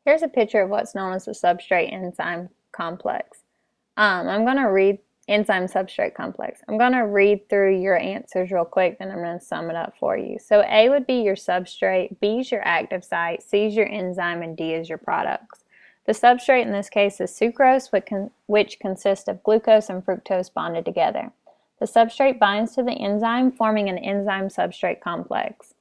Here's a picture of what's known as the substrate enzyme complex. I'm going to read enzyme substrate complex. I'm going to read through your answers real quick, then I'm going to sum it up for you. So A would be your substrate, B is your active site, C is your enzyme, and D is your products. The substrate in this case is sucrose, which consists of glucose and fructose bonded together. The substrate binds to the enzyme, forming an enzyme substrate complex.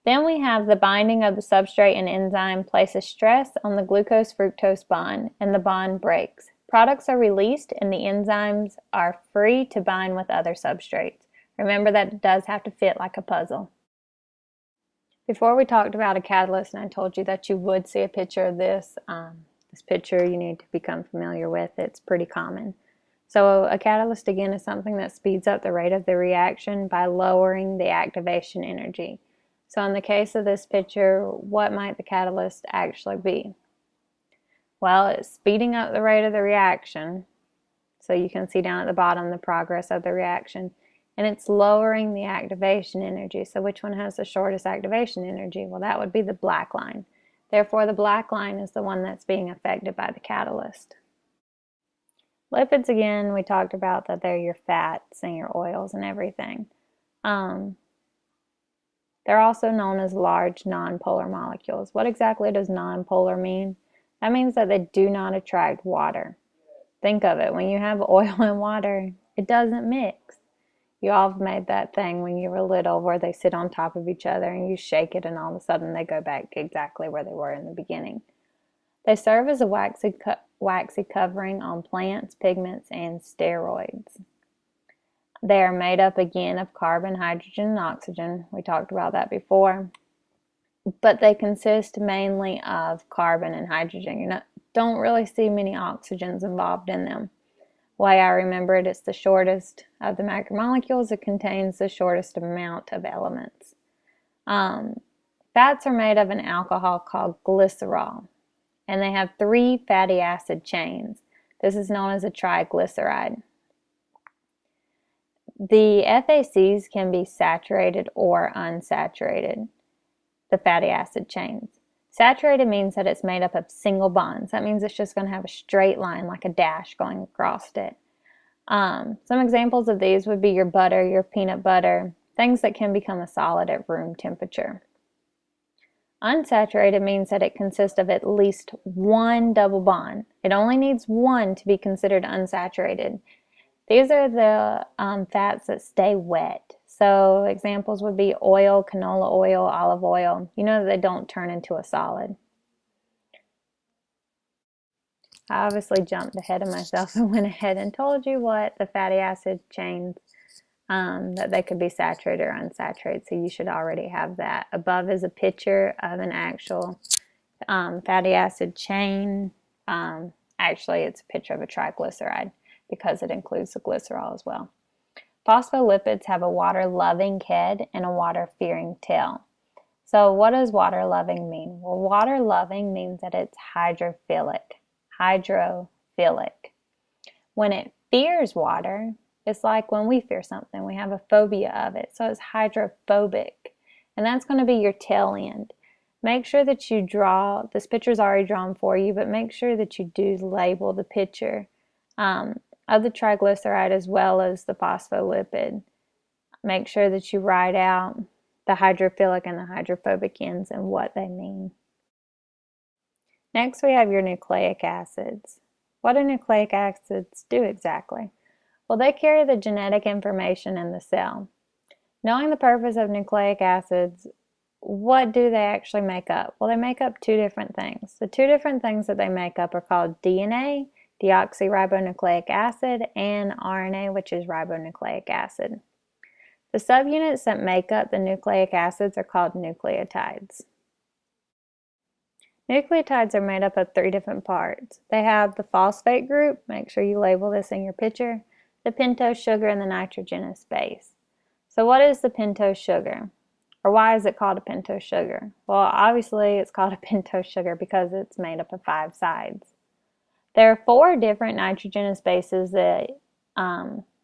Then we have the binding of the substrate and enzyme places stress on the glucose-fructose bond, and the bond breaks. Products are released, and the enzymes are free to bind with other substrates. Remember that it does have to fit like a puzzle. Before we talked about a catalyst, and I told you that you would see a picture of this. This picture you need to become familiar with. It's pretty common. So a catalyst, again, is something that speeds up the rate of the reaction by lowering the activation energy. So in the case of this picture, what might the catalyst actually be? Well, it's speeding up the rate of the reaction. So you can see down at the bottom the progress of the reaction. And it's lowering the activation energy. So which one has the shortest activation energy? Well, that would be the black line. Therefore, the black line is the one that's being affected by the catalyst. Lipids, again, we talked about that they're your fats and your oils and everything. They're also known as large nonpolar molecules. What exactly does nonpolar mean? That means that they do not attract water. Think of it. When you have oil and water, it doesn't mix. You all have made that thing when you were little where they sit on top of each other and you shake it and all of a sudden they go back exactly where they were in the beginning. They serve as a waxy covering on plants, pigments, and steroids. They are made up again of carbon, hydrogen, and oxygen. We talked about that before. But they consist mainly of carbon and hydrogen. You don't really see many oxygens involved in them. The way I remember it, it's the shortest of the macromolecules. It contains the shortest amount of elements. Fats are made of an alcohol called glycerol, and they have 3 fatty acid chains. This is known as a triglyceride. The FACs can be saturated or unsaturated, the fatty acid chains. Saturated means that it's made up of single bonds. That means it's just going to have a straight line like a dash going across it. Some examples of these would be your butter, your peanut butter, things that can become a solid at room temperature. Unsaturated means that it consists of at least one double bond. It only needs one to be considered unsaturated. These are the fats that stay wet. So examples would be oil, canola oil, olive oil. You know that they don't turn into a solid. I obviously jumped ahead of myself and went ahead and told you what the fatty acid chains, that they could be saturated or unsaturated. So you should already have that. Above is a picture of an actual fatty acid chain. Actually, it's a picture of a triglyceride, because it includes the glycerol as well. Phospholipids have a water-loving head and a water-fearing tail. So what does water-loving mean? Well, water-loving means that it's hydrophilic. When it fears water, it's like when we fear something. We have a phobia of it. So it's hydrophobic. And that's going to be your tail end. Make sure that you draw, this picture's already drawn for you, but make sure that you do label the picture of the triglyceride as well as the phospholipid. Make sure that you write out the hydrophilic and the hydrophobic ends and what they mean. Next, we have your nucleic acids. What do nucleic acids do exactly? Well, they carry the genetic information in the cell. Knowing the purpose of nucleic acids, what do they actually make up? Well, they make up 2 different things. The 2 different things that they make up are called DNA, deoxyribonucleic acid, and RNA, which is ribonucleic acid. The subunits that make up the nucleic acids are called nucleotides. Nucleotides are made up of 3 different parts. They have the phosphate group, make sure you label this in your picture, the pentose sugar, and the nitrogenous base. So what is the pentose sugar? Or why is it called a pentose sugar? Well, obviously it's called a pentose sugar because it's made up of 5 sides. There are 4 different nitrogenous bases that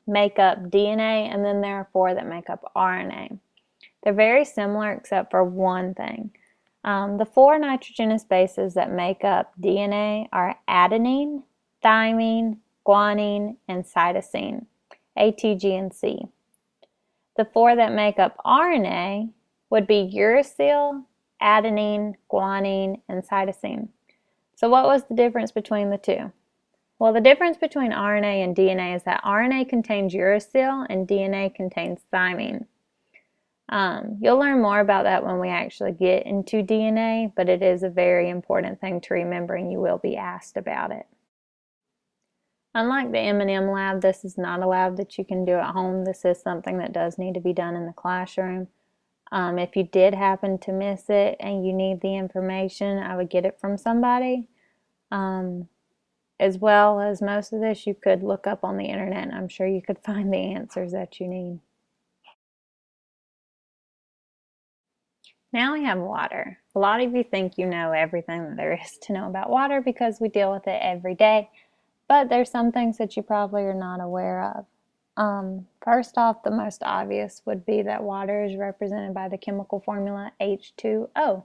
make up DNA, and then there are 4 that make up RNA. They're very similar except for one thing. The four nitrogenous bases that make up DNA are adenine, thymine, guanine, and cytosine, A, T, G, and C. The four that make up RNA would be uracil, adenine, guanine, and cytosine. So what was the difference between the two? Well, the difference between RNA and DNA is that RNA contains uracil and DNA contains thymine. You'll learn more about that when we actually get into DNA, but it is a very important thing to remember and you will be asked about it. Unlike the M&M lab, this is not a lab that you can do at home. This is something that does need to be done in the classroom. If you did happen to miss it and you need the information, I would get it from somebody. As well as most of this, you could look up on the internet and I'm sure you could find the answers that you need. Now we have water. A lot of you think you know everything that there is to know about water because we deal with it every day, but there's some things that you probably are not aware of. First off, the most obvious would be that water is represented by the chemical formula H2O.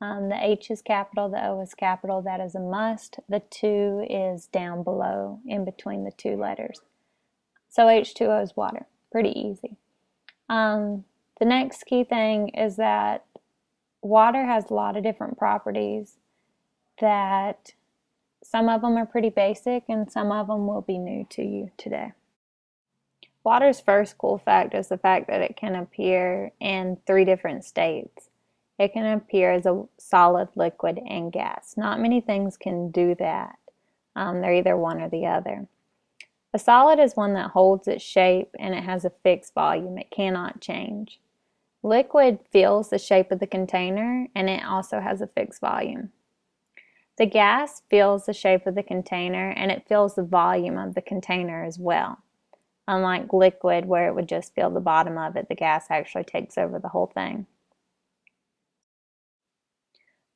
The H is capital, the O is capital, that is a must. The 2 is down below in between the two letters. So H2O is water, pretty easy. The next key thing is that water has a lot of different properties that some of them are pretty basic and some of them will be new to you today. Water's first cool fact is the fact that it can appear in 3 different states. It can appear as a solid, liquid, and gas. Not many things can do that. They're either one or the other. A solid is one that holds its shape and it has a fixed volume. It cannot change. Liquid fills the shape of the container and it also has a fixed volume. The gas fills the shape of the container and it fills the volume of the container as well. Unlike liquid where it would just fill the bottom of it, the gas actually takes over the whole thing.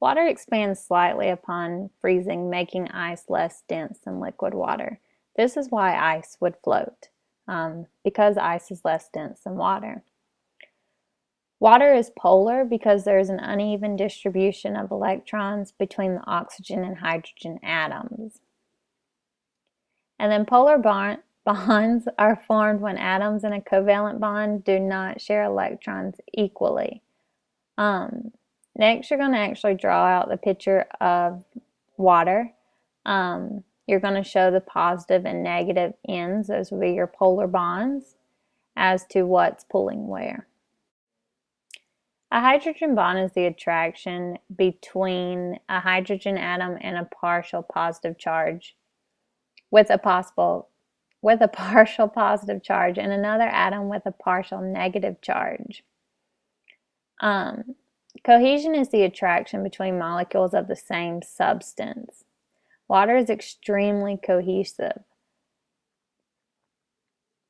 Water expands slightly upon freezing, making ice less dense than liquid water. This is why ice would float, because ice is less dense than water. Water is polar because there is an uneven distribution of electrons between the oxygen and hydrogen atoms. And then polar bonds are formed when atoms in a covalent bond do not share electrons equally. Next, you're going to actually draw out the picture of water. You're going to show the positive and negative ends. Those will be your polar bonds as to what's pulling where. A hydrogen bond is the attraction between a hydrogen atom and a partial positive charge with a partial positive charge and another atom with a partial negative charge. Cohesion is the attraction between molecules of the same substance. Water is extremely cohesive.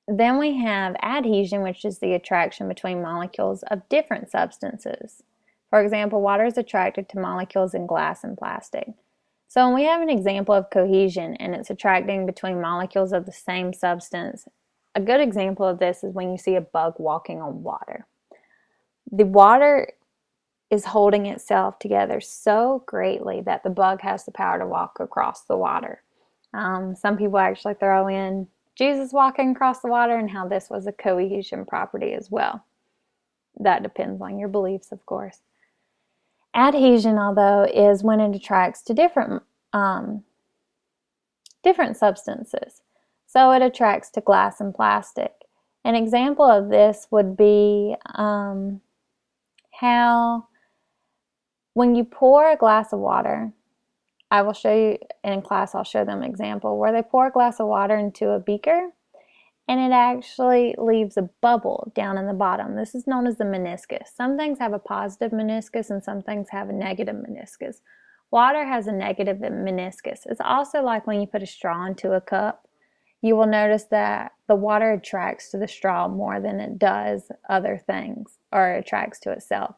Then we have adhesion, which is the attraction between molecules of different substances. For example, water is attracted to molecules in glass and plastic. So when we have an example of cohesion and it's attracting between molecules of the same substance, a good example of this is when you see a bug walking on water. The water is holding itself together so greatly that the bug has the power to walk across the water. Some people actually throw in Jesus walking across the water and how this was a cohesion property as well. That depends on your beliefs, of course. Adhesion, although, is when it attracts to different substances. So it attracts to glass and plastic. An example of this would be how when you pour a glass of water, I will show you in class, I'll show them an example where they pour a glass of water into a beaker and it actually leaves a bubble down in the bottom. This is known as the meniscus. Some things have a positive meniscus and some things have a negative meniscus. Water has a negative meniscus. It's also like when you put a straw into a cup, you will notice that the water attracts to the straw more than it does other things or attracts to itself.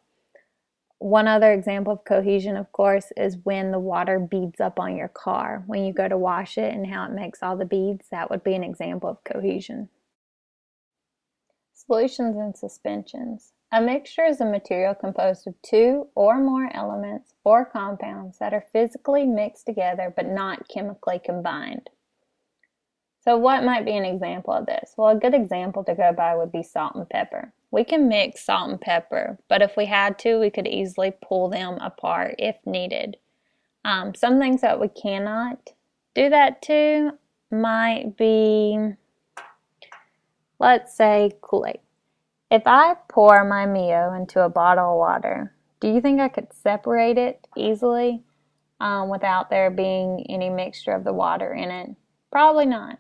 One other example of cohesion, of course, is when the water beads up on your car. When you go to wash it and how it makes all the beads, that would be an example of cohesion. Solutions and suspensions. A mixture is a material composed of two or more elements or compounds that are physically mixed together but not chemically combined. So what might be an example of this? Well, a good example to go by would be salt and pepper. We can mix salt and pepper, but if we had to, we could easily pull them apart if needed. Some things that we cannot do that to might be, let's say, Kool-Aid. If I pour my Mio into a bottle of water, do you think I could separate it easily without there being any mixture of the water in it? Probably not.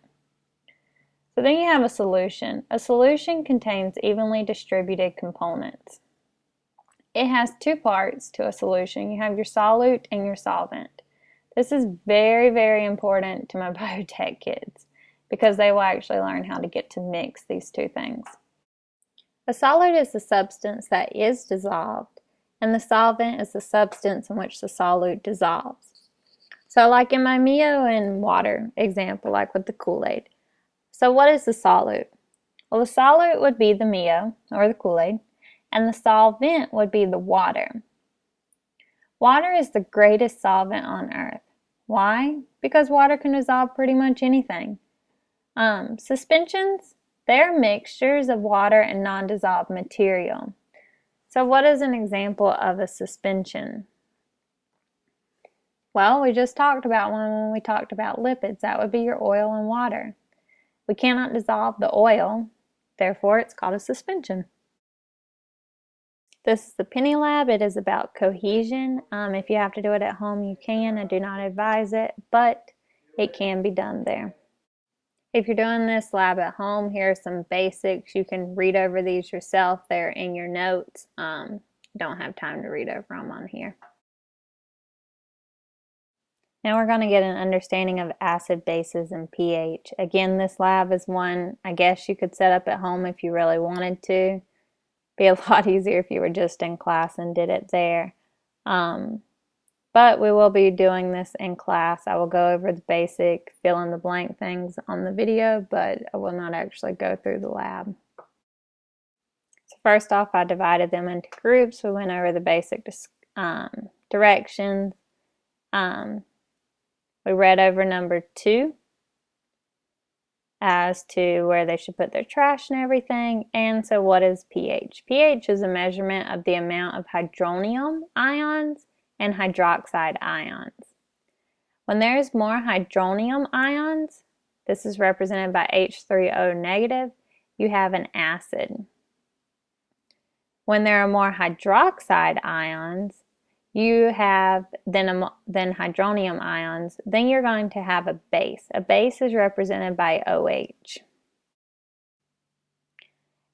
So then you have a solution. A solution contains evenly distributed components. It has two parts to a solution. You have your solute and your solvent. This is very, very important to my biotech kids because they will actually learn how to get to mix these two things. A solute is the substance that is dissolved, and the solvent is the substance in which the solute dissolves. So like in my Mio and water example, like with the Kool-Aid. So what is the solute? Well, the solute would be the Mio, or the Kool-Aid, and the solvent would be the water. Water is the greatest solvent on earth. Why? Because water can dissolve pretty much anything. Suspensions, they're mixtures of water and non-dissolved material. So what is an example of a suspension? Well, we just talked about one when we talked about lipids. That would be your oil and water. We cannot dissolve the oil, therefore it's called a suspension. This is the Penny Lab. It is about cohesion. If you have to do it at home, you can. I do not advise it, but it can be done there. If you're doing this lab at home, here are some basics. You can read over these yourself. They're in your notes. Don't have time to read over them on here. Now we're going to get an understanding of acid, bases, and pH. Again, this lab is one I guess you could set up at home if you really wanted to. Be a lot easier if you were just in class and did it there. But we will be doing this in class. I will go over the basic fill in the blank things on the video, but I will not actually go through the lab. So first off, I divided them into groups. We went over the basic directions. We read over number 2 as to where they should put their trash and everything. And so what is pH? pH is a measurement of the amount of hydronium ions and hydroxide ions. When there is more hydronium ions, this is represented by H3O negative, you have an acid. When there are more hydroxide ions, you have then hydronium ions, then you're going to have a base. A base is represented by OH.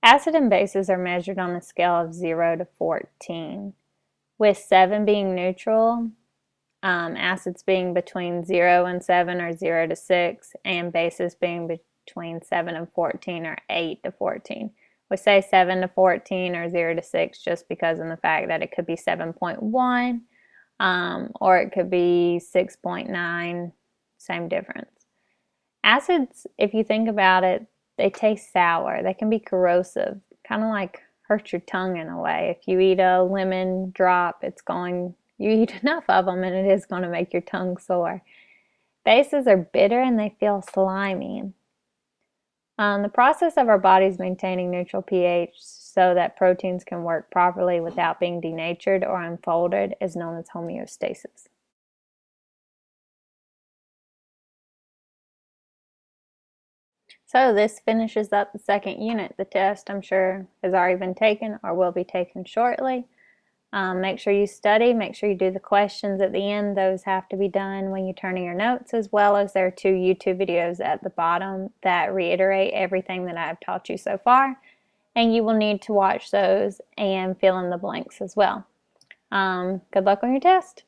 Acid and bases are measured on a scale of 0 to 14, with 7 being neutral, acids being between 0 and 7 or 0 to 6, and bases being between 7 and 14 or 8 to 14. We say 7 to 14 or 0 to 6 just because of the fact that it could be 7.1 or it could be 6.9, same difference. Acids, if you think about it, they taste sour. They can be corrosive, kind of like hurt your tongue in a way. If you eat a lemon drop, you eat enough of them and it is going to make your tongue sore. Bases are bitter and they feel slimy. The process of our bodies maintaining neutral pH so that proteins can work properly without being denatured or unfolded is known as homeostasis. So this finishes up the second unit. The test, I'm sure, has already been taken or will be taken shortly. Make sure you study, make sure you do the questions at the end. Those have to be done when you turn in your notes, as well as there are 2 YouTube videos at the bottom that reiterate everything that I've taught you so far. And you will need to watch those and fill in the blanks as well. Good luck on your test.